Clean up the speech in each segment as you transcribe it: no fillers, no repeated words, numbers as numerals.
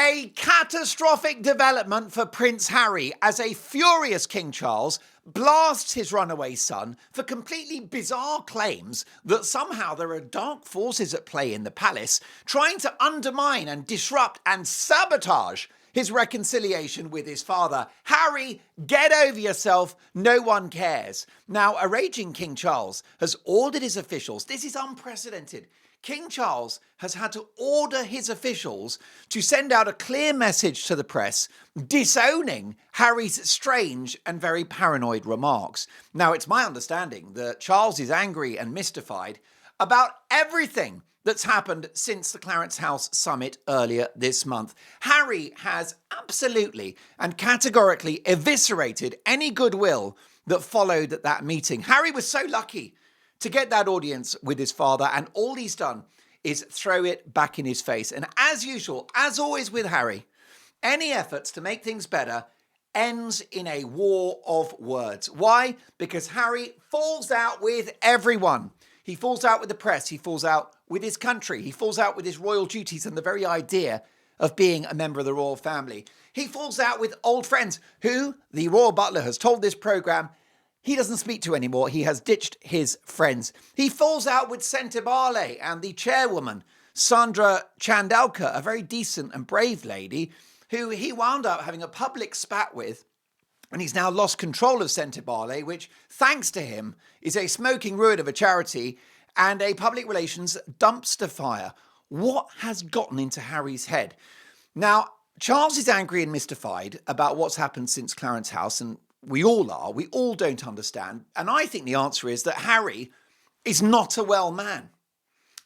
A catastrophic development for Prince Harry as a furious King Charles blasts his runaway son for completely bizarre claims that somehow there are dark forces at play in the palace trying to undermine and disrupt and sabotage his reconciliation with his father. Harry, get over yourself. No one cares. Now, a raging King Charles has ordered his officials. This is unprecedented. King Charles has had to order his officials to send out a clear message to the press disowning Harry's strange and very paranoid remarks. Now, it's my understanding that Charles is angry and mystified about everything that's happened since the Clarence House summit earlier this month. Harry has absolutely and categorically eviscerated any goodwill that followed that meeting. Harry was so lucky to get that audience with his father, and all he's done is throw it back in his face. And as usual, as always with Harry, any efforts to make things better ends in a war of words. Why? Because Harry falls out with everyone. He falls out with the press. He falls out with his country. He falls out with his royal duties and the very idea of being a member of the royal family. He falls out with old friends who, the royal butler has told this programme, he doesn't speak to anymore. He has ditched his friends. He falls out with Sentebale and the chairwoman, Sandra Chandalka, a very decent and brave lady who he wound up having a public spat with. And he's now lost control of Sentebale, which, thanks to him, is a smoking ruin of a charity and a public relations dumpster fire. What has gotten into Harry's head? Now, Charles is angry and mystified about what's happened since Clarence House, and we all are. We all don't understand. And I think the answer is that Harry is not a well man.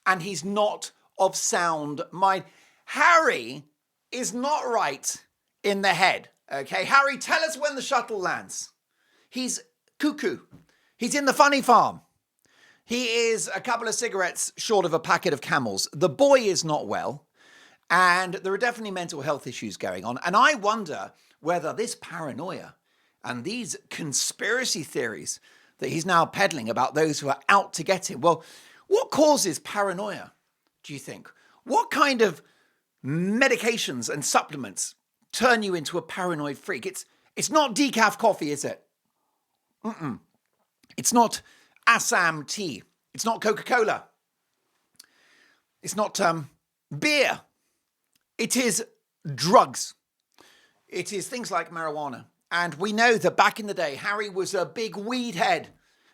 And he's not of sound mind. Harry is not right in the head. Okay, Harry, tell us when the shuttle lands. He's cuckoo. He's in the funny farm. He is a couple of cigarettes short of a packet of Camels. The boy is not well. And there are definitely mental health issues going on. And I wonder whether this paranoia and these conspiracy theories that he's now peddling about those who are out to get him. Well, what causes paranoia, do you think? What kind of medications and supplements turn you into a paranoid freak? It's not decaf coffee, is it? It's not Assam tea. It's not Coca-Cola. It's not beer. It is drugs. It is things like marijuana. And we know that back in the day, Harry was a big weed head,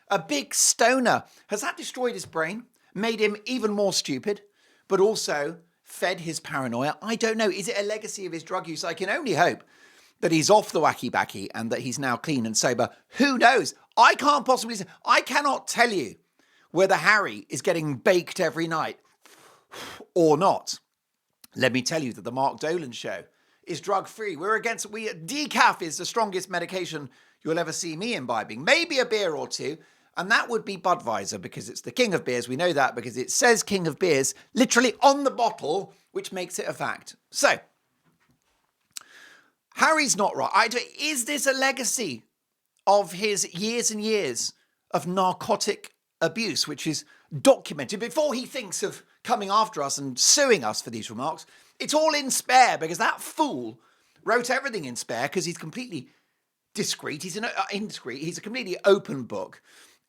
a big stoner. Has that destroyed his brain, made him even more stupid, but also fed his paranoia? I don't know. Is it a legacy of his drug use? I can only hope that he's off the wacky backy and that he's now clean and sober. Who knows? I can't possibly say. I cannot tell you whether Harry is getting baked every night or not. Let me tell you that the Mark Dolan show is drug-free. Decaf is the strongest medication you'll ever see me imbibing. Maybe a beer or two, and that would be Budweiser because it's the king of beers. We know that because it says king of beers literally on the bottle, which makes it a fact. So, Harry's not right. Is this a legacy of his years and years of narcotic abuse, which is documented before he thinks of coming after us and suing us for these remarks? It's all in spare because that fool wrote everything in spare because he's completely discreet. He's indiscreet. He's a completely open book.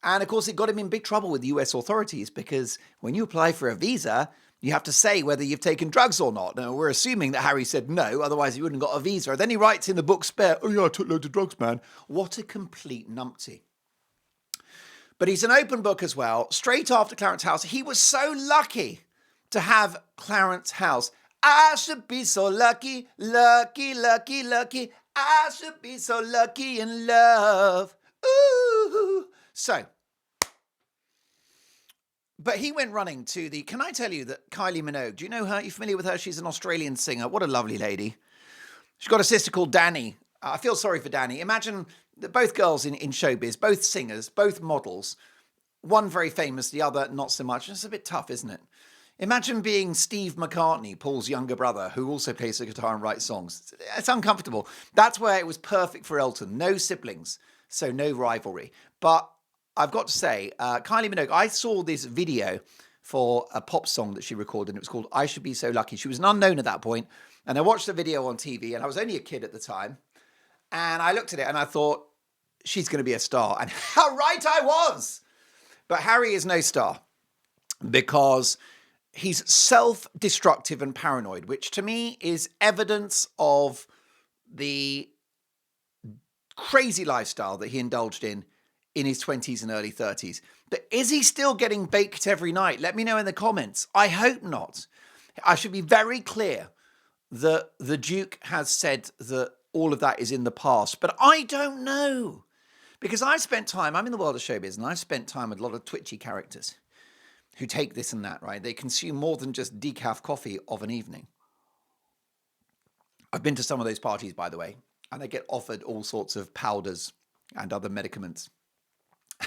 And of course, it got him in big trouble with the US authorities because when you apply for a visa, you have to say whether you've taken drugs or not. Now, we're assuming that Harry said no, otherwise he wouldn't have got a visa. Then he writes in the book spare, oh yeah, I took loads of drugs, man. What a complete numpty. But he's an open book as well. Straight after Clarence House, he was so lucky to have Clarence House. I should be so lucky, lucky, lucky, lucky. I should be so lucky in love. Ooh. So, but he went running to the... Can I tell you that Kylie Minogue, do you know her? Are you familiar with her? She's an Australian singer. What a lovely lady. She's got a sister called Danny. I feel sorry for Danny. Imagine that both girls in showbiz, both singers, both models. One very famous, the other not so much. It's a bit tough, isn't it? Imagine being Steve McCartney, Paul's younger brother, who also plays the guitar and writes songs. It's uncomfortable. That's where it was perfect for Elton. No siblings, so no rivalry. But I've got to say, Kylie Minogue, I saw this video for a pop song that she recorded, and it was called I Should Be So Lucky. She was an unknown at that point, And I watched the video on TV, and I was only a kid at the time. And I looked at it and I thought, she's going to be a star. And how right I was. But Harry is no star because he's self-destructive and paranoid, which to me is evidence of the crazy lifestyle that he indulged in his 20s and early 30s. But is he still getting baked every night? Let me know in the comments. I hope not. I should be very clear that the Duke has said that all of that is in the past, but I don't know. Because I'm in the world of showbiz, and I've spent time with a lot of twitchy characters who take this and that, right? They consume more than just decaf coffee of an evening. I've been to some of those parties, by the way, and I get offered all sorts of powders and other medicaments.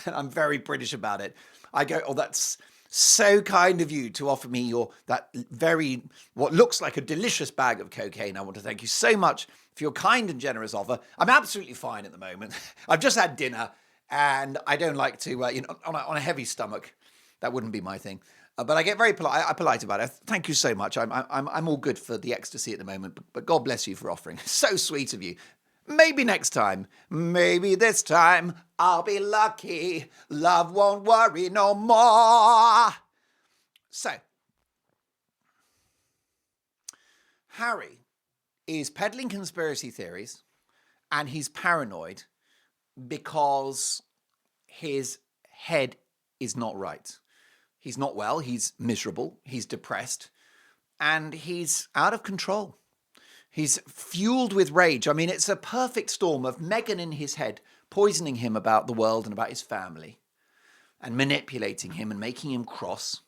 And I'm very British about it. I go, oh, that's so kind of you to offer me what looks like a delicious bag of cocaine. I want to thank you so much for your kind and generous offer. I'm absolutely fine at the moment. I've just had dinner, and I don't like to, on a heavy stomach. That wouldn't be my thing. But I get very polite about it. Thank you so much. I'm all good for the ecstasy at the moment. But God bless you for offering. So sweet of you. Maybe next time. Maybe this time I'll be lucky. Love won't worry no more. So, Harry is peddling conspiracy theories, and he's paranoid because his head is not right. He's not well, he's miserable, he's depressed, and he's out of control. He's fueled with rage. I mean, it's a perfect storm of Meghan in his head, poisoning him about the world and about his family, and manipulating him and making him cross.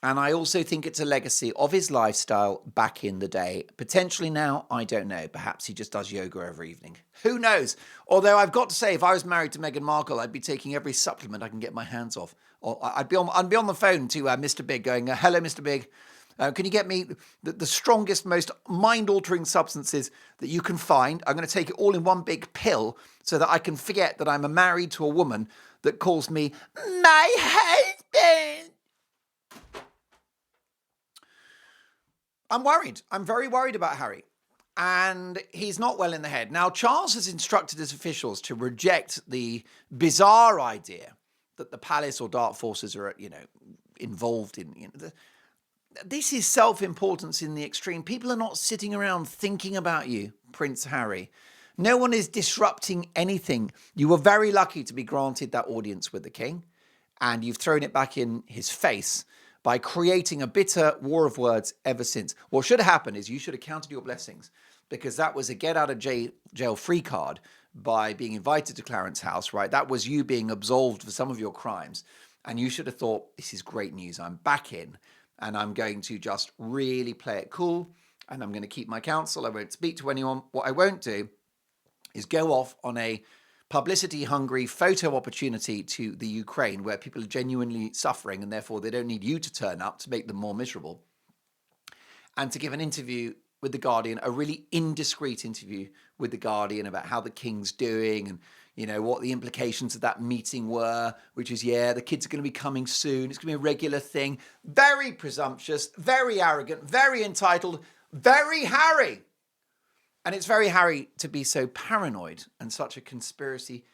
And I also think it's a legacy of his lifestyle back in the day. Potentially now, I don't know. Perhaps he just does yoga every evening. Who knows? Although I've got to say, if I was married to Meghan Markle, I'd be taking every supplement I can get my hands off. Or I'd be on the phone to Mr. Big going, hello, Mr. Big. Can you get me the strongest, most mind-altering substances that you can find? I'm going to take it all in one big pill so that I can forget that I'm married to a woman that calls me my husband. I'm worried. I'm very worried about Harry. And he's not well in the head. Now, Charles has instructed his officials to reject the bizarre idea that the palace or dark forces are, involved in. This is self-importance in the extreme. People are not sitting around thinking about you, Prince Harry. No one is disrupting anything. You were very lucky to be granted that audience with the king, and you've thrown it back in his face by creating a bitter war of words ever since. What should have happened is you should have counted your blessings, because that was a get-out-of-jail free card by being invited to Clarence House, right? That was you being absolved for some of your crimes. And you should have thought, this is great news. I'm back in, and I'm going to just really play it cool, and I'm going to keep my counsel. I won't speak to anyone. What I won't do is go off on a publicity-hungry photo opportunity to the Ukraine where people are genuinely suffering, and therefore they don't need you to turn up to make them more miserable, and to give an interview with The Guardian, a really indiscreet interview with The Guardian about how the king's doing and, what the implications of that meeting were, which is, the kids are going to be coming soon. It's going to be a regular thing. Very presumptuous, very arrogant, very entitled, very Harry. And it's very Harry to be so paranoid and such a conspiracy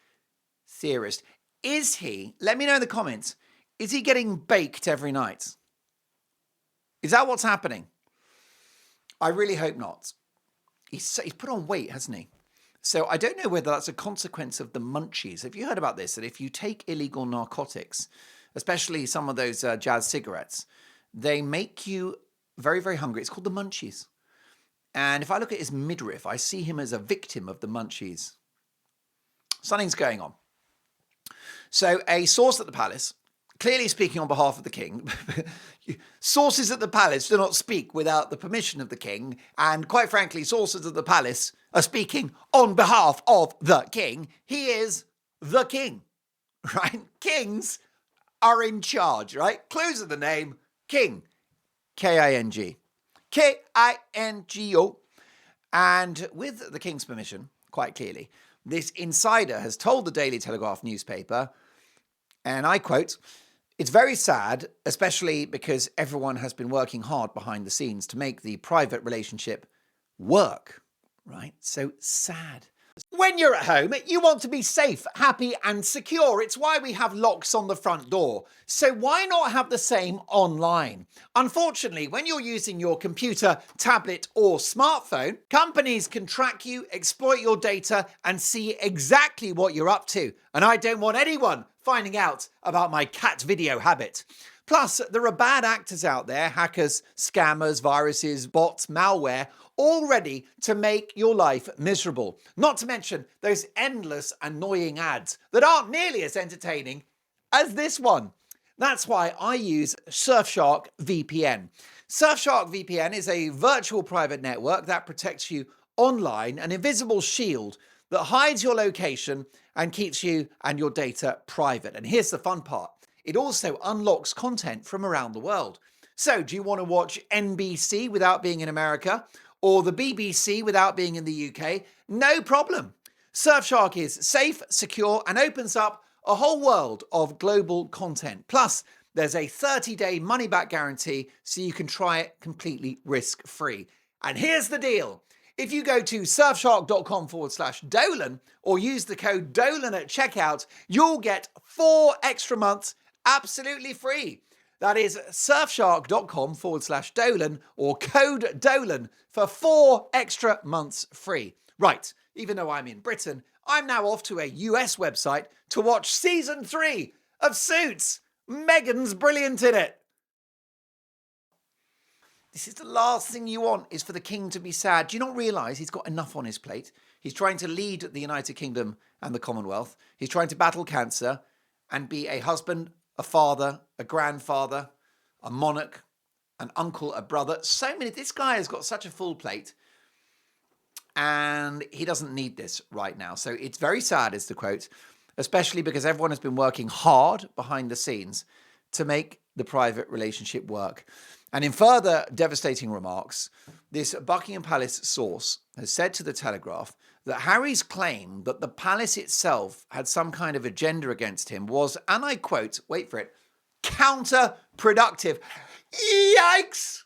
theorist. Is he, let me know in the comments, is he getting baked every night? Is that what's happening? I really hope not. He's put on weight, hasn't he? So I don't know whether that's a consequence of the munchies. Have you heard about this? That if you take illegal narcotics, especially some of those jazz cigarettes, they make you very, very hungry. It's called the munchies. And if I look at his midriff, I see him as a victim of the munchies. Something's going on. So a source at the palace, clearly speaking on behalf of the king, sources at the palace do not speak without the permission of the king. And quite frankly, sources at the palace are speaking on behalf of the king. He is the king, right? Kings are in charge, right? Clues of the name, king, K-I-N-G. K-I-N-G-O. And with the king's permission, quite clearly, this insider has told the Daily Telegraph newspaper, and I quote, "It's very sad, especially because everyone has been working hard behind the scenes to make the private relationship work, right? So sad. When you're at home, you want to be safe, happy and secure. It's why we have locks on the front door. So why not have the same online? Unfortunately, when you're using your computer, tablet or smartphone, companies can track you, exploit your data and see exactly what you're up to. And I don't want anyone finding out about my cat video habit. Plus, there are bad actors out there, hackers, scammers, viruses, bots, malware, all ready to make your life miserable. Not to mention those endless annoying ads that aren't nearly as entertaining as this one. That's why I use Surfshark VPN. Surfshark VPN is a virtual private network that protects you online, an invisible shield that hides your location and keeps you and your data private. And here's the fun part. It also unlocks content from around the world. So, do you want to watch NBC without being in America? Or the BBC without being in the UK? No problem. Surfshark is safe, secure, and opens up a whole world of global content. Plus, there's a 30-day money-back guarantee, so you can try it completely risk-free. And here's the deal. If you go to surfshark.com/Dolan or use the code Dolan at checkout, you'll get 4 extra months absolutely free. That is surfshark.com/Dolan or code Dolan for 4 extra months free. Right, even though I'm in Britain, I'm now off to a US website to watch season 3 of Suits. Meghan's brilliant in it. This is the last thing you want, is for the king to be sad. Do you not realise he's got enough on his plate? He's trying to lead the United Kingdom and the Commonwealth. He's trying to battle cancer and be a husband, a father, a grandfather, a monarch, an uncle, a brother. So many. This guy has got such a full plate and he doesn't need this right now. So it's very sad, is the quote, especially because everyone has been working hard behind the scenes to make the private relationship work. And in further devastating remarks, this Buckingham Palace source has said to the Telegraph that Harry's claim that the palace itself had some kind of agenda against him was, and I quote, wait for it, counterproductive. Yikes!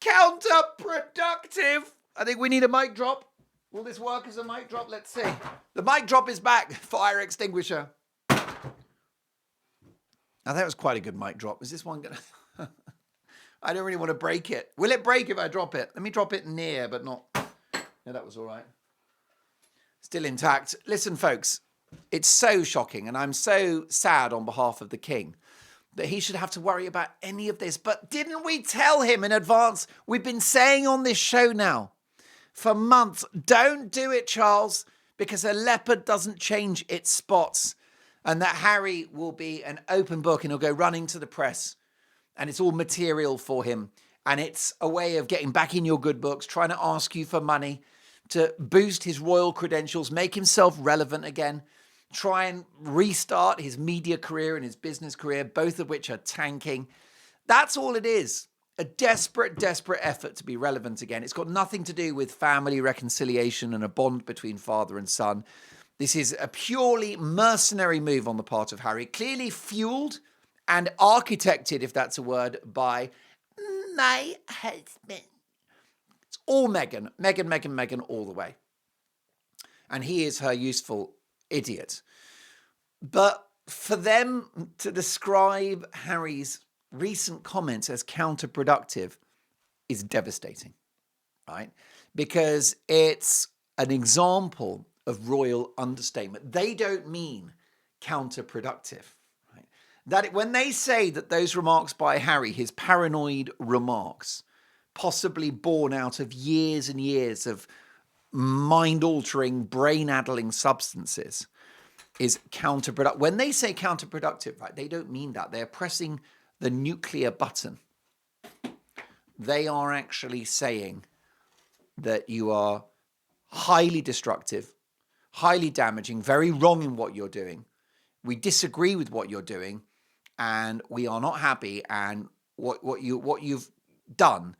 Counterproductive. I think we need a mic drop. Will this work as a mic drop? Let's see. The mic drop is back. Fire extinguisher. Now that was quite a good mic drop. Is this one going to... I don't really want to break it. Will it break if I drop it? Let me drop it near, but not... Yeah, that was all right. Still intact. Listen, folks, it's so shocking, and I'm so sad on behalf of the king that he should have to worry about any of this. But didn't we tell him in advance? We've been saying on this show now for months, don't do it, Charles, because a leopard doesn't change its spots, and that Harry will be an open book and he'll go running to the press. And it's all material for him. And it's a way of getting back in your good books, trying to ask you for money, to boost his royal credentials, make himself relevant again, try and restart his media career and his business career, both of which are tanking. That's all it is. A desperate, desperate effort to be relevant again. It's got nothing to do with family reconciliation and a bond between father and son. This is a purely mercenary move on the part of Harry, clearly fueled and architected, if that's a word, by my husband. It's all Meghan. Meghan all the way. And he is her useful idiot. But for them to describe Harry's recent comments as counterproductive is devastating, right? Because it's an example of royal understatement. They don't mean counterproductive. That when they say that those remarks by Harry, his paranoid remarks, possibly born out of years and years of mind-altering, brain-addling substances, is counterproductive. When they say counterproductive, right, they don't mean that. They're pressing the nuclear button. They are actually saying that you are highly destructive, highly damaging, very wrong in what you're doing. We disagree with what you're doing, and we are not happy, and what you've done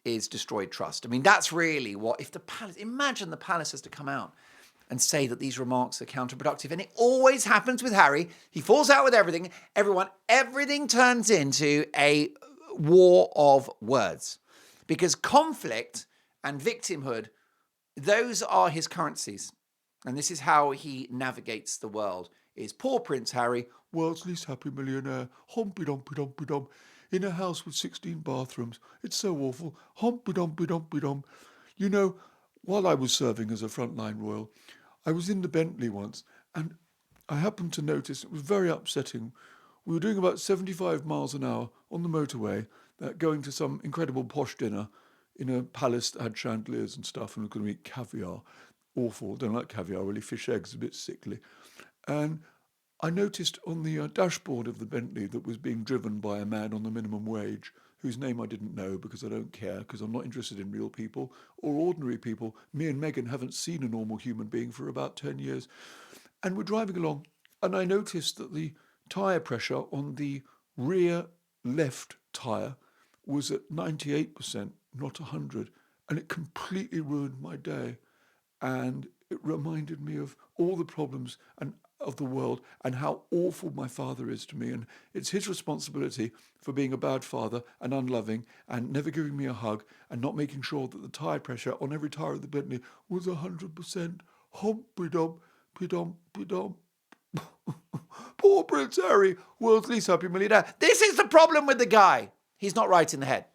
is destroyed trust. I mean, that's really what, if the palace, imagine the palace has to come out and say that these remarks are counterproductive. And it always happens with Harry. He falls out with everything. Everything turns into a war of words, because conflict and victimhood those are his currencies. And this is how he navigates the world, is poor Prince Harry, world's least happy millionaire, humpy dumpy dumpy dum, in a house with 16 bathrooms. It's so awful, humpy dumpy dumpy dum. You know, while I was serving as a frontline royal, I was in the Bentley once, and I happened to notice it was very upsetting. We were doing about 75 miles an hour on the motorway, going to some incredible posh dinner in a palace that had chandeliers and stuff, and we were going to eat caviar. Awful, don't like caviar really, fish eggs, a bit sickly. And I noticed on the dashboard of the Bentley that was being driven by a man on the minimum wage, whose name I didn't know because I don't care, because I'm not interested in real people or ordinary people. Me and Megan haven't seen a normal human being for about 10 years. And we're driving along, and I noticed that the tyre pressure on the rear left tyre was at 98%, not 100. And it completely ruined my day. And it reminded me of all the problems and of the world and how awful my father is to me. And it's his responsibility for being a bad father and unloving and never giving me a hug and not making sure that the tyre pressure on every tyre of the Bentley was 100%. Humpy dump, pidum, pidum. Poor Prince Harry, world's least happy millionaire. This is the problem with the guy. He's not right in the head.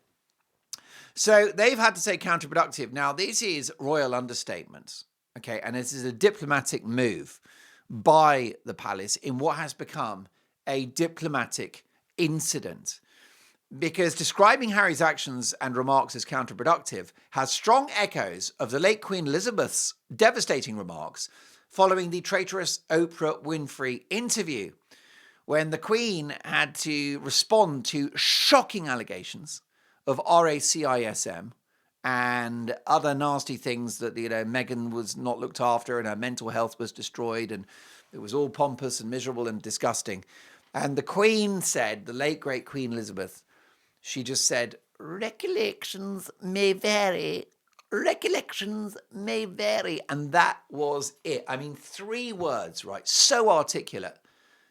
So they've had to say counterproductive. Now, this is royal understatement, okay? And this is a diplomatic move by the palace in what has become a diplomatic incident. Because describing Harry's actions and remarks as counterproductive has strong echoes of the late Queen Elizabeth's devastating remarks following the traitorous Oprah Winfrey interview, when the Queen had to respond to shocking allegations of racism and other nasty things that, Meghan was not looked after and her mental health was destroyed and it was all pompous and miserable and disgusting. And the Queen said, the late great Queen Elizabeth, she just said, recollections may vary. Recollections may vary. And that was it. I mean, 3 words, right? So articulate,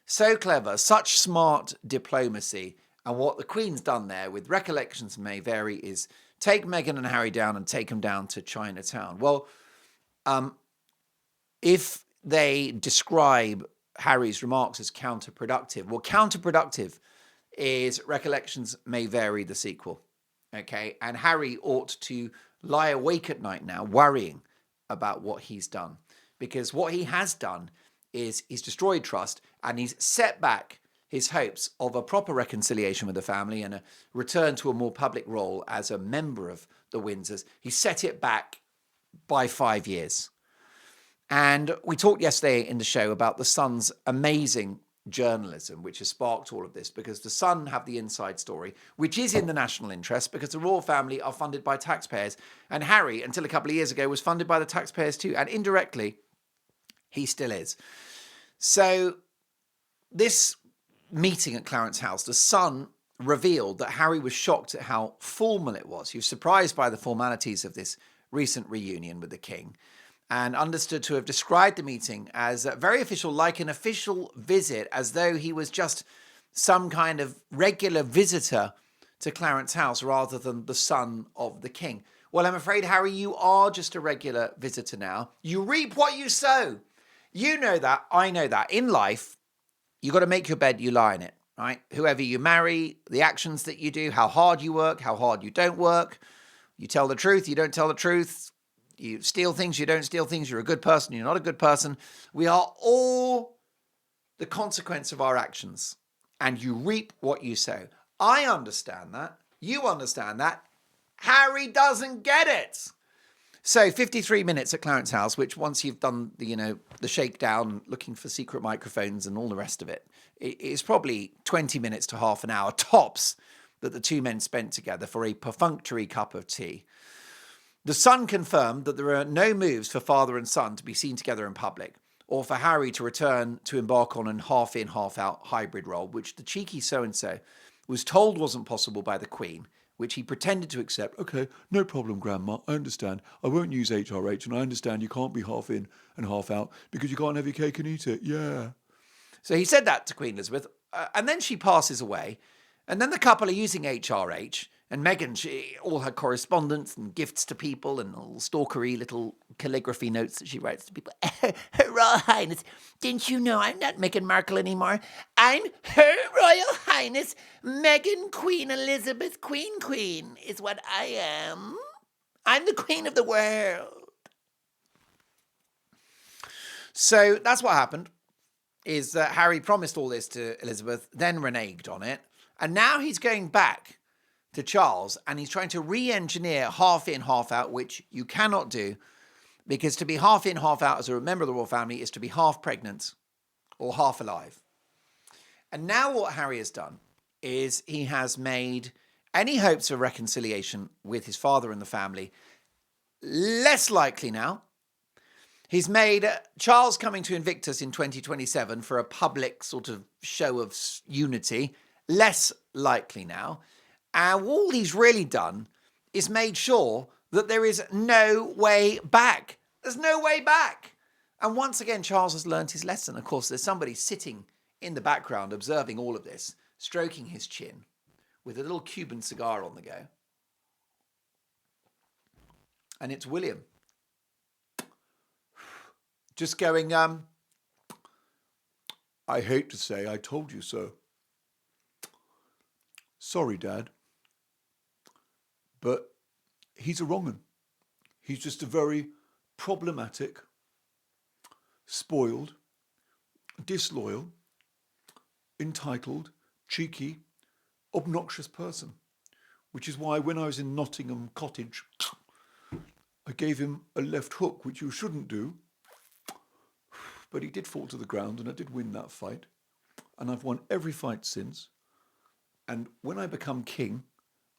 so clever, such smart diplomacy. And what the Queen's done there with recollections may vary is take Meghan and Harry down and take them down to Chinatown. Well, if they describe Harry's remarks as counterproductive, well, counterproductive is recollections may vary the sequel. Okay. And Harry ought to lie awake at night now worrying about what he's done, because what he has done is he's destroyed trust and he's set back his hopes of a proper reconciliation with the family and a return to a more public role as a member of the Windsors. He set it back by 5 years. And we talked yesterday in the show about the Sun's amazing journalism, which has sparked all of this, because the Sun have the inside story, which is in the national interest, because the royal family are funded by taxpayers. And Harry, until a couple of years ago, was funded by the taxpayers too. And indirectly, he still is. So this meeting at Clarence House, the Sun revealed that Harry was shocked at how formal it was. He was surprised by the formalities of this recent reunion with the King, and understood to have described the meeting as very official, like an official visit, as though he was just some kind of regular visitor to Clarence House rather than the son of the King. Well, I'm afraid, Harry, you are just a regular visitor now. You reap what you sow. You know that. I know that. In life, you got to make your bed, you lie in it, right? Whoever you marry, the actions that you do, how hard you work, how hard you don't work. You tell the truth, you don't tell the truth. You steal things, you don't steal things. You're a good person, you're not a good person. We are all the consequence of our actions. And you reap what you sow. I understand that. You understand that. Harry doesn't get it. So 53 minutes at Clarence House, which once you've done the shakedown, looking for secret microphones and all the rest of it, it's probably 20 minutes to half an hour tops that the two men spent together for a perfunctory cup of tea. The Sun confirmed that there are no moves for father and son to be seen together in public, or for Harry to return to embark on an half-in, half-out hybrid role, which the cheeky so-and-so was told wasn't possible by the Queen, which he pretended to accept. Okay, no problem, Grandma. I understand. I won't use HRH, and I understand you can't be half in and half out because you can't have your cake and eat it. Yeah. So he said that to Queen Elizabeth, and then she passes away, and then the couple are using HRH, and Meghan, all her correspondence and gifts to people and all stalkery little calligraphy notes that she writes to people. Her Royal Highness, didn't you know I'm not Meghan Markle anymore? I'm Her Royal Highness Meghan Queen Elizabeth Queen is what I am. I'm the queen of the world. So that's what happened, is that Harry promised all this to Elizabeth, then reneged on it. And now he's going back to Charles and he's trying to re-engineer half in, half out, which you cannot do, because to be half in, half out as a member of the royal family is to be half pregnant or half alive. And now what Harry has done is he has made any hopes of reconciliation with his father and the family less likely now. He's made Charles coming to Invictus in 2027 for a public sort of show of unity less likely now. And all he's really done is made sure that there is no way back. There's no way back. And once again, Charles has learned his lesson. Of course, there's somebody sitting in the background observing all of this, stroking his chin with a little Cuban cigar on the go. And it's William. Just going, I hate to say I told you so. Sorry, Dad. But he's a wrong 'un. He's just a very problematic, spoiled, disloyal, entitled, cheeky, obnoxious person. Which is why when I was in Nottingham Cottage, I gave him a left hook, which you shouldn't do. But he did fall to the ground and I did win that fight. And I've won every fight since. And when I become king,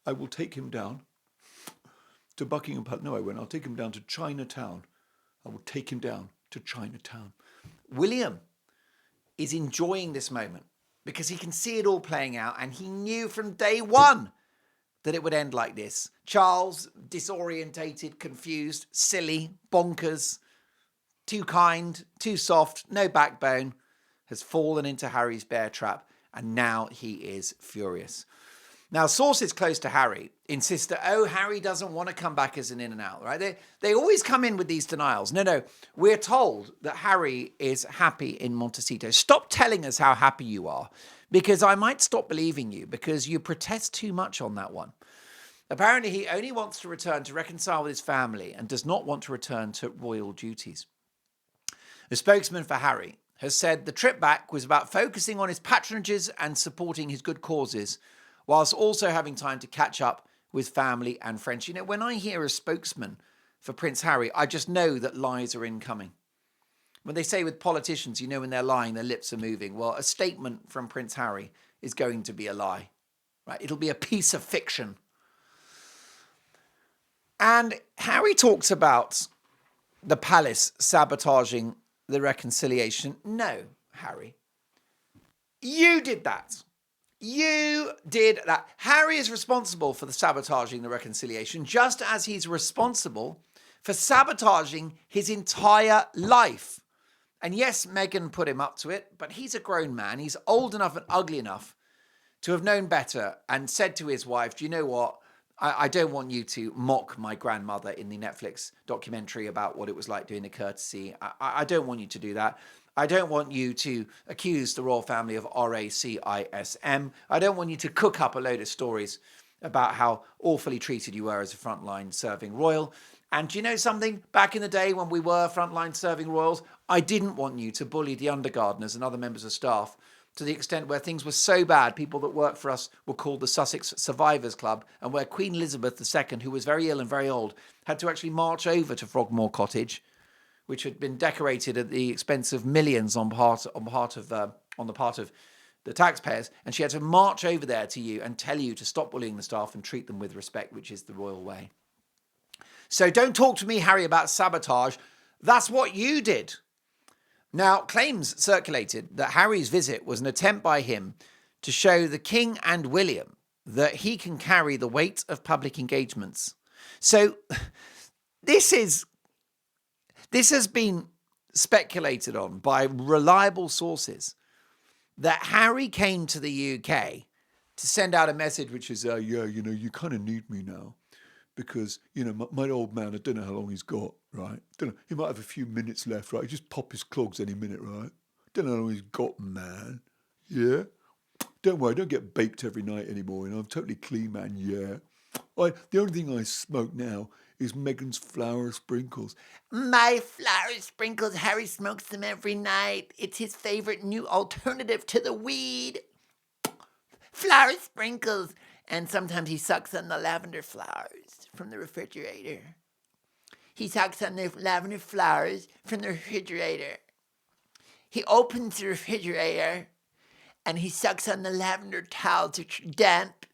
I will take him down to Buckingham Palace. No, I won't. I'll take him down to Chinatown. I will take him down to Chinatown. William is enjoying this moment because he can see it all playing out. And he knew from day one that it would end like this. Charles, disorientated, confused, silly, bonkers, too kind, too soft, no backbone, has fallen into Harry's bear trap, and now he is furious. Now, sources close to Harry insist that, Harry doesn't want to come back as an in and out, right? They always come in with these denials. No, we're told that Harry is happy in Montecito. Stop telling us how happy you are, because I might stop believing you, because you protest too much on that one. Apparently, he only wants to return to reconcile with his family and does not want to return to royal duties. The spokesman for Harry has said the trip back was about focusing on his patronages and supporting his good causes, whilst also having time to catch up with family and friends. You know, when I hear a spokesman for Prince Harry, I just know that lies are incoming. When they say with politicians, you know, when they're lying, their lips are moving. Well, a statement from Prince Harry is going to be a lie, right? It'll be a piece of fiction. And Harry talks about the palace sabotaging the reconciliation. No, Harry. You did that. You did that. Harry is responsible for the sabotaging the reconciliation, just as he's responsible for sabotaging his entire life. And yes, Meghan put him up to it, but he's a grown man. He's old enough and ugly enough to have known better and said to his wife, do you know what? I don't want you to mock my grandmother in the Netflix documentary about what it was like doing the courtesy. I don't want you to do that. I don't want you to accuse the royal family of racism. I don't want you to cook up a load of stories about how awfully treated you were as a frontline serving royal. And do you know something? Back in the day when we were frontline serving royals, I didn't want you to bully the undergardeners and other members of staff to the extent where things were so bad, people that worked for us were called the Sussex Survivors Club, and where Queen Elizabeth II, who was very ill and very old, had to actually march over to Frogmore Cottage, which had been decorated at the expense of millions on the part of the taxpayers, and she had to march over there to you and tell you to stop bullying the staff and treat them with respect, which is the royal way. So don't talk to me, Harry, about sabotage. That's what you did. Now, claims circulated that Harry's visit was an attempt by him to show the King and William that he can carry the weight of public engagements. So this has been speculated on by reliable sources that Harry came to the UK to send out a message which is, you kind of need me now because, my old man, I don't know how long he's got, right? Don't know, he might have a few minutes left, right? He just pop his clogs any minute, right? Don't know how long he's got, man. Yeah? Don't worry, I don't get baked every night anymore, I'm totally clean, man, yeah. The only thing I smoke now is Megan's flour sprinkles. My flour sprinkles, Harry smokes them every night. It's his favorite new alternative to the weed. Flour sprinkles. And sometimes he sucks on the lavender flowers from the refrigerator. He sucks on the lavender flowers from the refrigerator. He opens the refrigerator and he sucks on the lavender towels, which are damp,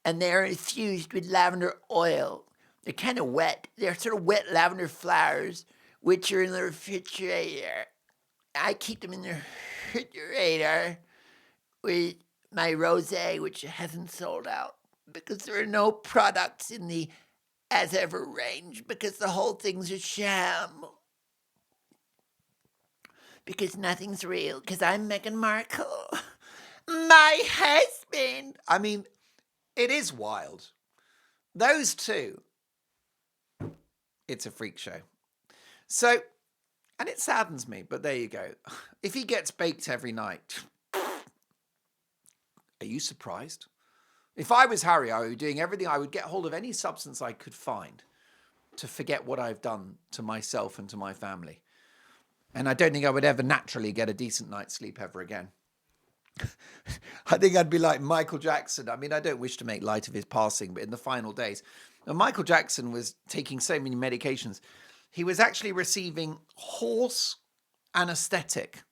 and they're infused with lavender oil. They're kind of wet. They're sort of wet lavender flowers, which are in the refrigerator. I keep them in the refrigerator with my rosé, which hasn't sold out, because there are no products in the as ever range, because the whole thing's a sham. Because nothing's real, because I'm Meghan Markle. My husband. I mean, it is wild. Those two, it's a freak show. So, and it saddens me, but there you go. If he gets baked every night, are you surprised? If I was Harry, I would be doing everything. I would get hold of any substance I could find to forget what I've done to myself and to my family. And I don't think I would ever naturally get a decent night's sleep ever again. I think I'd be like Michael Jackson. I mean, I don't wish to make light of his passing, but in the final days, Michael Jackson was taking so many medications. He was actually receiving horse anesthetic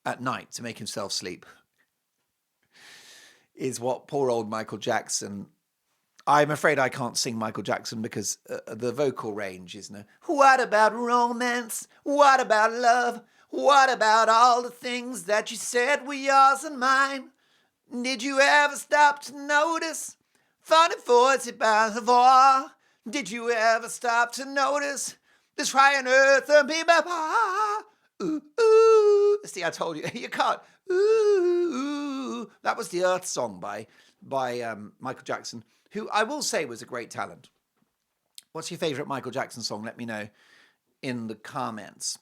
at night to make himself sleep. Is what poor old Michael Jackson. I'm afraid I can't sing Michael Jackson because the vocal range isn't. What about romance? What about love? What about all the things that you said were yours and mine? Did you ever stop to notice? Funny voice about the war. Did you ever stop to notice? This fire on earth and be my pa. Ooh, ooh. See, I told you, you can't. Ooh, ooh. That was the Earth song by Michael Jackson, who I will say was a great talent. What's your favourite Michael Jackson song? Let me know in the comments.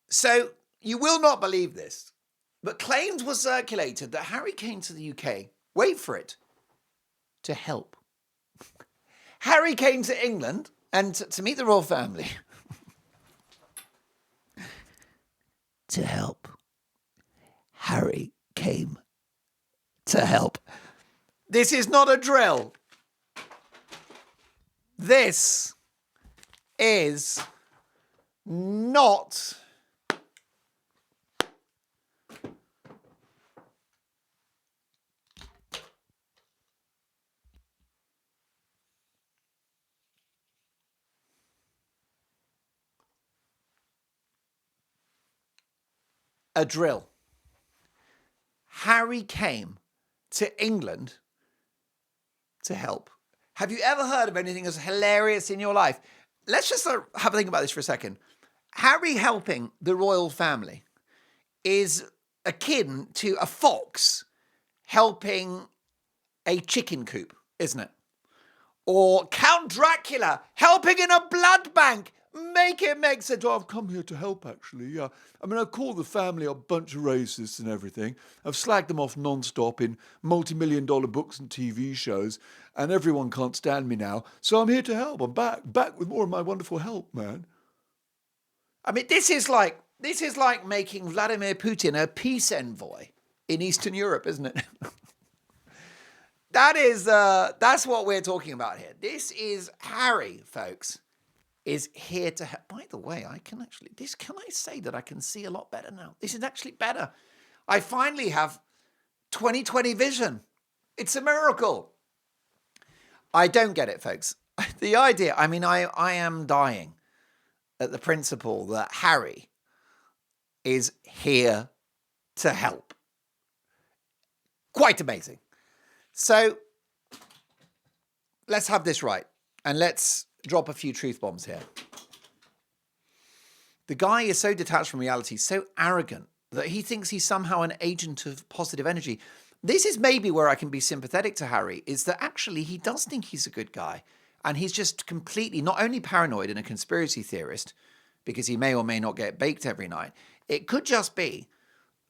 So, you will not believe this, but claims were circulated that Harry came to the UK, wait for it, to help. Harry came to England and to meet the royal family. To help. Harry came to help. This is not a drill. This is not a drill. Harry came to England to help. Have you ever heard of anything as hilarious in your life? Let's just have a think about this for a second. Harry helping the royal family is akin to a fox helping a chicken coop, isn't it? Or Count Dracula helping in a blood bank. Make it make sense. I've come here to help, actually, yeah. I mean, I've called the family a bunch of racists and everything. I've slagged them off non-stop in multi-million-dollar books and TV shows, and everyone can't stand me now. So I'm here to help. I'm back with more of my wonderful help, man. I mean, this is like making Vladimir Putin a peace envoy in Eastern Europe, isn't it? That's what we're talking about here. This is Harry, folks, is here to help. By the way, can I say that I can see a lot better now? This is actually better. I finally have 20/20 vision. It's a miracle. I don't get it, folks. The idea, I mean, I am dying at the principle that Harry is here to help. Quite amazing. So let's have this right, and let's drop a few truth bombs here. The guy is so detached from reality, so arrogant, that he thinks he's somehow an agent of positive energy. This is maybe where I can be sympathetic to Harry, is that actually he does think he's a good guy. And he's just completely not only paranoid and a conspiracy theorist, because he may or may not get baked every night. It could just be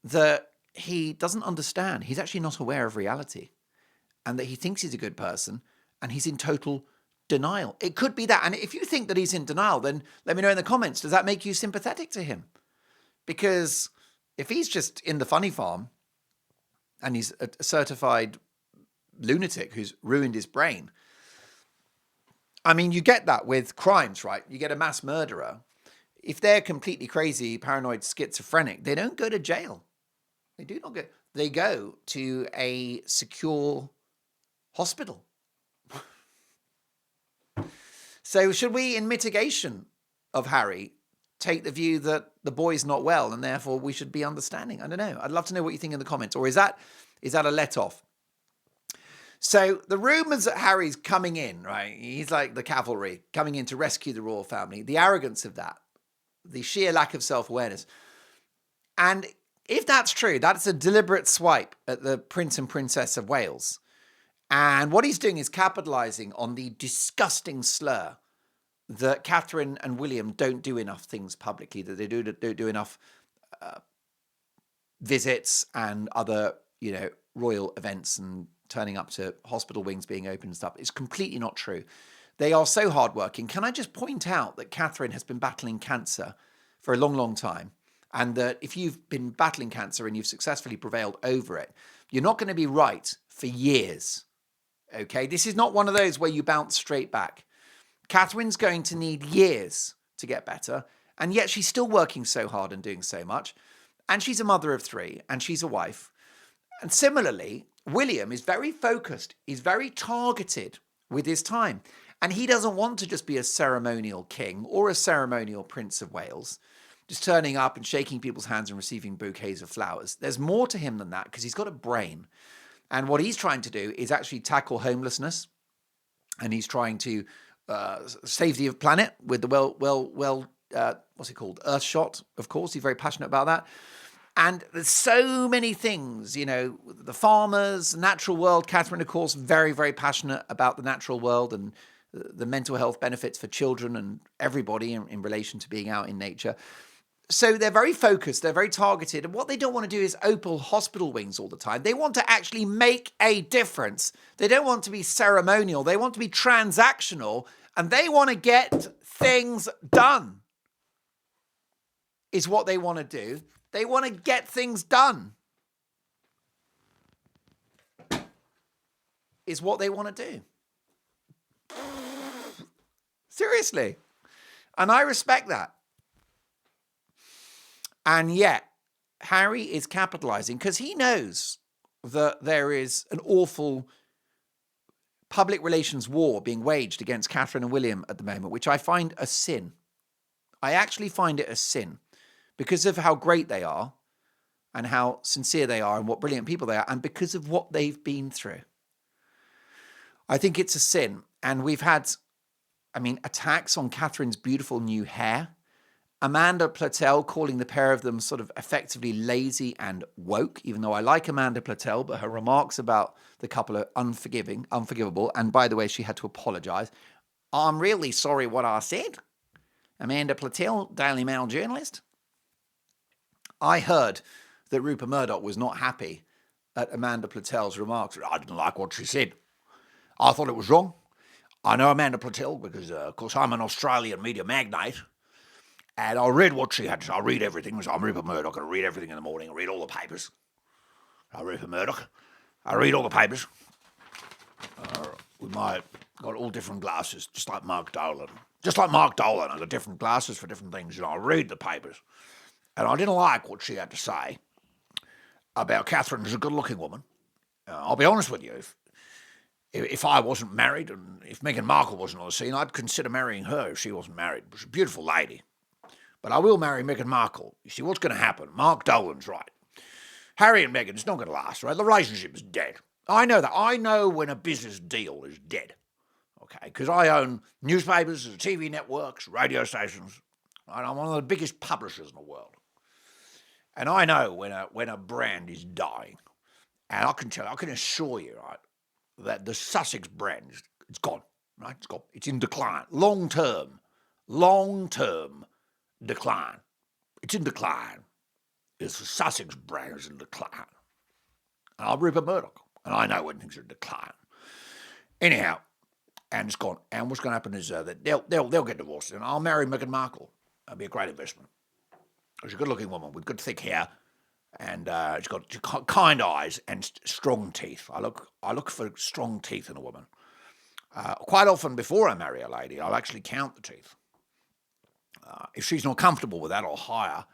that he doesn't understand. He's actually not aware of reality, and that he thinks he's a good person and he's in total denial. It could be that. And if you think that he's in denial, then let me know in the comments. Does that make you sympathetic to him? Because if he's just in the funny farm and he's a certified lunatic who's ruined his brain, I mean, you get that with crimes, right? You get a mass murderer. If they're completely crazy, paranoid, schizophrenic, they don't go to jail. They do not go. They go to a secure hospital. So should we, in mitigation of Harry, take the view that the boy's not well and therefore we should be understanding? I don't know. I'd love to know what you think in the comments. Or is that a let-off? So the rumours that Harry's coming in, right? He's like the cavalry coming in to rescue the royal family. The arrogance of that. The sheer lack of self-awareness. And if that's true, that's a deliberate swipe at the Prince and Princess of Wales. And what he's doing is capitalising on the disgusting slur that Catherine and William don't do enough things publicly, that they don't do enough visits and other, royal events and turning up to hospital wings being open and stuff. It's completely not true. They are so hardworking. Can I just point out that Catherine has been battling cancer for a long, long time, and that if you've been battling cancer and you've successfully prevailed over it, you're not going to be right for years. Okay? This is not one of those where you bounce straight back. Catherine's going to need years to get better, and yet she's still working so hard and doing so much. And she's a mother of 3, and she's a wife. And similarly, William is very focused, he's very targeted with his time. And he doesn't want to just be a ceremonial king or a ceremonial Prince of Wales, just turning up and shaking people's hands and receiving bouquets of flowers. There's more to him than that, because he's got a brain. And what he's trying to do is actually tackle homelessness. And he's trying to save the planet with the what's it called? Earthshot, of course. He's very passionate about that. And there's so many things, the farmers, the natural world. Catherine, of course, very, very passionate about the natural world and the mental health benefits for children and everybody in relation to being out in nature. So they're very focused, they're very targeted. And what they don't want to do is open hospital wings all the time. They want to actually make a difference. They don't want to be ceremonial. They want to be transactional, and they want to get things done, is what they want to do. They want to get things done, is what they want to do. Seriously. And I respect that. And yet, Harry is capitalizing because he knows that there is an awful public relations war being waged against Catherine and William at the moment, which I find a sin. I actually find it a sin because of how great they are and how sincere they are and what brilliant people they are, and because of what they've been through. I think it's a sin. And we've had, attacks on Catherine's beautiful new hair. Amanda Platel calling the pair of them sort of effectively lazy and woke, even though I like Amanda Platel, but her remarks about the couple are unforgivable. And by the way, she had to apologize. I'm really sorry what I said. Amanda Platel, Daily Mail journalist. I heard that Rupert Murdoch was not happy at Amanda Platel's remarks. I didn't like what she said. I thought it was wrong. I know Amanda Platel because, of course, I'm an Australian media magnate. And I read what she had to say. I read everything. So I'm Rupert Murdoch. I read everything in the morning. I read all the papers. I'm Rupert Murdoch. I read all the papers. With my got all different glasses, just like Mark Dolan. Just like Mark Dolan. I got different glasses for different things. I read the papers. And I didn't like what she had to say about Catherine as a good-looking woman. I'll be honest with you. If I wasn't married and if Meghan Markle wasn't on the scene, I'd consider marrying her if she wasn't married. She's a beautiful lady. But I will marry Meghan Markle. You see, what's going to happen? Mark Dolan's right. Harry and Meghan, it's not going to last, right? The relationship is dead. I know that. I know when a business deal is dead. Okay, because I own newspapers, TV networks, radio stations. Right? I'm one of the biggest publishers in the world. And I know when a brand is dying. And I can assure you, right, that the Sussex brand, it's gone. right? It's in decline, long-term decline. It's in decline. It's the Sussex brand is in decline. And I'm Rupert Murdoch, and I know when things are in decline. Anyhow, and it's gone. And what's going to happen is that they'll get divorced, and I'll marry Meghan Markle. That'll be a great investment. She's a good-looking woman with good thick hair, and she's got kind eyes and strong teeth. I look for strong teeth in a woman. Quite often, before I marry a lady, I'll actually count the teeth. If she's not comfortable with that, I'll hire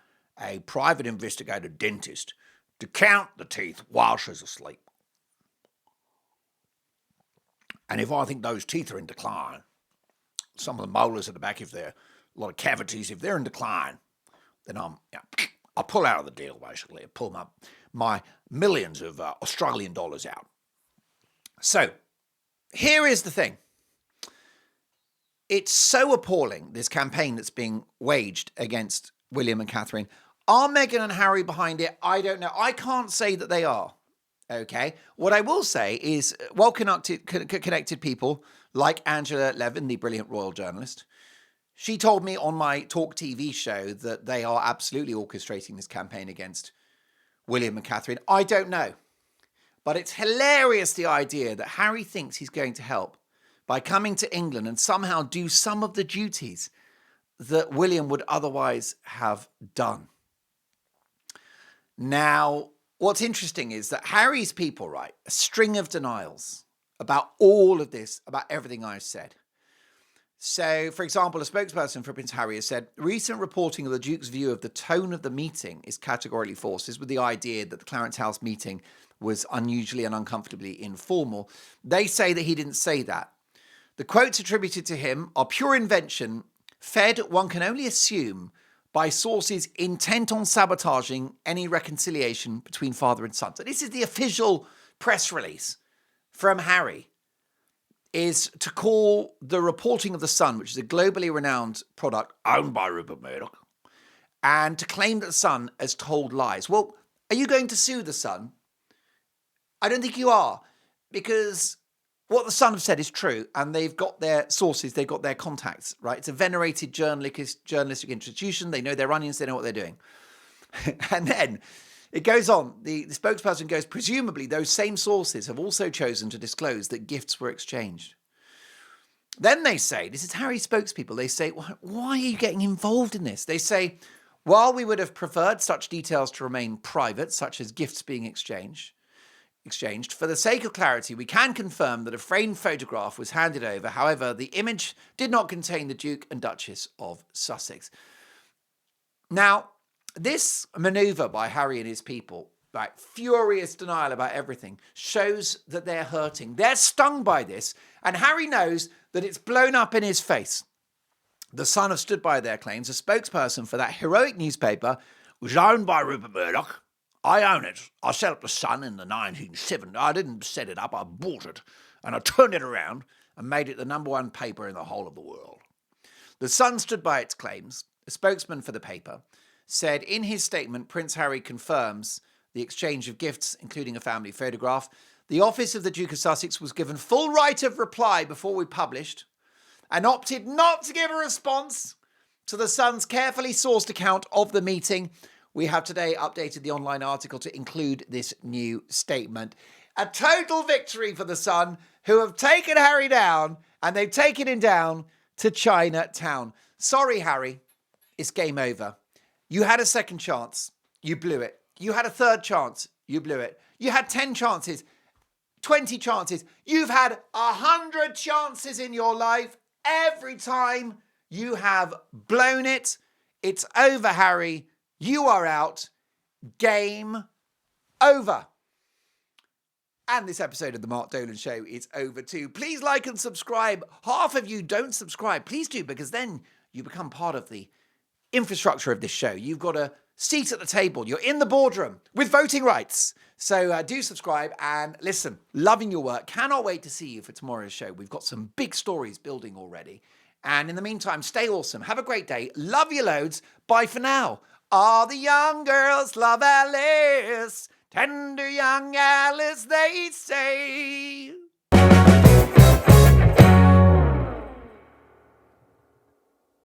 a private investigator dentist to count the teeth while she's asleep. And if I think those teeth are in decline, some of the molars at the back, if they're a lot of cavities, if they're in decline, then I'll pull out of the deal, basically. I'll pull my millions of Australian dollars out. So, here is the thing. It's so appalling, this campaign that's being waged against William and Catherine. Are Meghan and Harry behind it? I don't know. I can't say that they are. Okay. What I will say is well-connected people like Angela Levin, the brilliant royal journalist, she told me on my Talk TV show that they are absolutely orchestrating this campaign against William and Catherine. I don't know. But it's hilarious, the idea that Harry thinks he's going to help by coming to England and somehow do some of the duties that William would otherwise have done. Now, what's interesting is that Harry's people, right, a string of denials about all of this, about everything I've said. So, for example, a spokesperson for Prince Harry has said, recent reporting of the Duke's view of the tone of the meeting is categorically false. This with the idea that the Clarence House meeting was unusually and uncomfortably informal. They say that he didn't say that. The quotes attributed to him are pure invention, fed, one can only assume, by sources intent on sabotaging any reconciliation between father and son. So this is the official press release from Harry, is to call the reporting of The Sun, which is a globally renowned product owned by Rupert Murdoch, and to claim that The Sun has told lies. Well, are you going to sue The Sun? I don't think you are, because what The Sun have said is true, and they've got their sources, they've got their contacts, right? It's a venerated journalistic institution. They know their onions, they know what they're doing. And then it goes on. The spokesperson goes, presumably those same sources have also chosen to disclose that gifts were exchanged. Then they say, this is Harry's spokespeople, they say, why are you getting involved in this? They say, while we would have preferred such details to remain private, such as gifts being exchanged, for the sake of clarity, we can confirm that a framed photograph was handed over. However, the image did not contain the Duke and Duchess of Sussex. Now, this maneuver by Harry and his people, like furious denial about everything, shows that they're hurting. They're stung by this, and Harry knows that it's blown up in his face. The Sun have stood by their claims. A spokesperson for that heroic newspaper was owned by Rupert Murdoch. I own it. I set up The Sun in the 1970s. I didn't set it up, I bought it. And I turned it around and made it the number one paper in the whole of the world. The Sun stood by its claims. A spokesman for the paper said in his statement, Prince Harry confirms the exchange of gifts, including a family photograph. The office of the Duke of Sussex was given full right of reply before we published and opted not to give a response to the Sun's carefully sourced account of the meeting. We have today updated the online article to include this new statement. A total victory for the Sun, who have taken Harry down, and they've taken him down to Chinatown. Sorry, Harry, it's game over. You had a second chance, you blew it. You had a third chance, you blew it. You had 10 chances, 20 chances. You've had 100 chances in your life. Every time you have blown it. It's over, Harry. You are out. Game over. And this episode of The Mark Dolan Show is over too. Please like and subscribe. Half of you don't subscribe. Please do, because then you become part of the infrastructure of this show. You've got a seat at the table. You're in the boardroom with voting rights. So do subscribe and listen. Loving your work. Cannot wait to see you for tomorrow's show. We've got some big stories building already. And in the meantime, stay awesome. Have a great day. Love you loads. Bye for now. All the young girls love Alice, tender young Alice, they say.